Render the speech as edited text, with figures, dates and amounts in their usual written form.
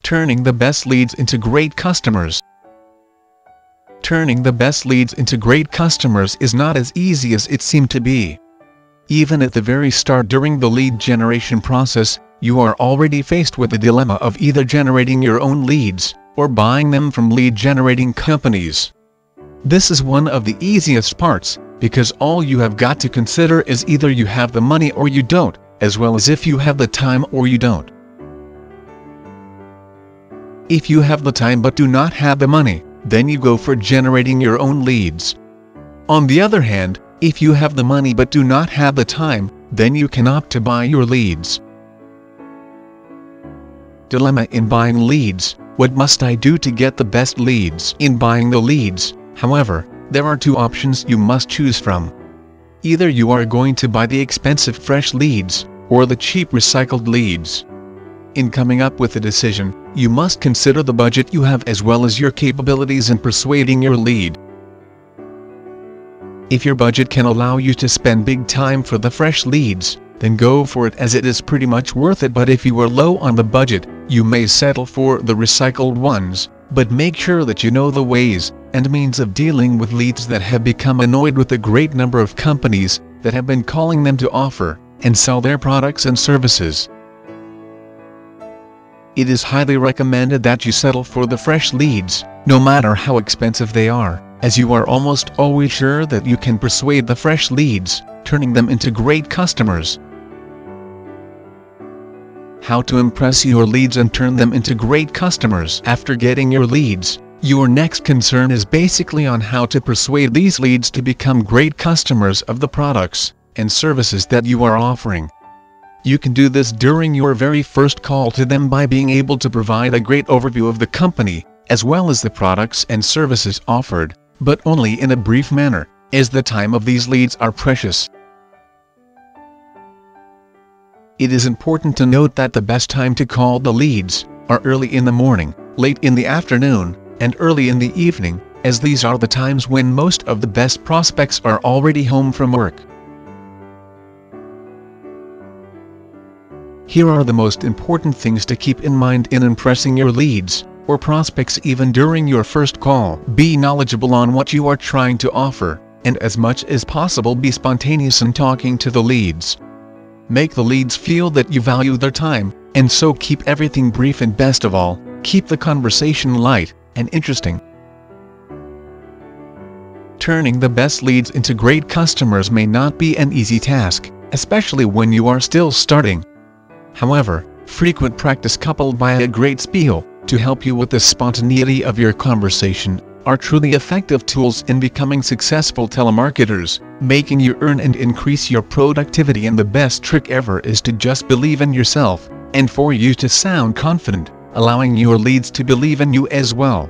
Turning the best leads into great customers. Turning the best leads into great customers is not as easy as it seemed to be. Even at the very start during the lead generation process, you are already faced with the dilemma of either generating your own leads, or buying them from lead-generating companies. This is one of the easiest parts, because all you have got to consider is either you have the money or you don't, as well as if you have the time or you don't. If you have the time but do not have the money, then you go for generating your own leads. On the other hand, if you have the money but do not have the time, then you can opt to buy your leads. Dilemma in buying leads: what must I do to get the best leads? In buying the leads, however, there are two options you must choose from. Either you are going to buy the expensive fresh leads, or the cheap recycled leads. In coming up with a decision, you must consider the budget you have as well as your capabilities in persuading your lead. If your budget can allow you to spend big time for the fresh leads, then go for it, as it is pretty much worth it. But if you are low on the budget, you may settle for the recycled ones, but make sure that you know the ways and means of dealing with leads that have become annoyed with the great number of companies that have been calling them to offer and sell their products and services. It is highly recommended that you settle for the fresh leads, no matter how expensive they are, as you are almost always sure that you can persuade the fresh leads, turning them into great customers. How to impress your leads and turn them into great customers. After getting your leads, your next concern is basically on how to persuade these leads to become great customers of the products and services that you are offering. You can do this during your very first call to them by being able to provide a great overview of the company, as well as the products and services offered, but only in a brief manner, as the time of these leads are precious. It is important to note that the best time to call the leads are early in the morning, late in the afternoon, and early in the evening, as these are the times when most of the best prospects are already home from work. Here are the most important things to keep in mind in impressing your leads or prospects even during your first call. Be knowledgeable on what you are trying to offer, and as much as possible be spontaneous in talking to the leads. Make the leads feel that you value their time, and so keep everything brief, and best of all, keep the conversation light and interesting. Turning the best leads into great customers may not be an easy task, especially when you are still starting. However, frequent practice coupled by a great spiel to help you with the spontaneity of your conversation are truly effective tools in becoming successful telemarketers, making you earn and increase your productivity. And the best trick ever is to just believe in yourself, and for you to sound confident, allowing your leads to believe in you as well.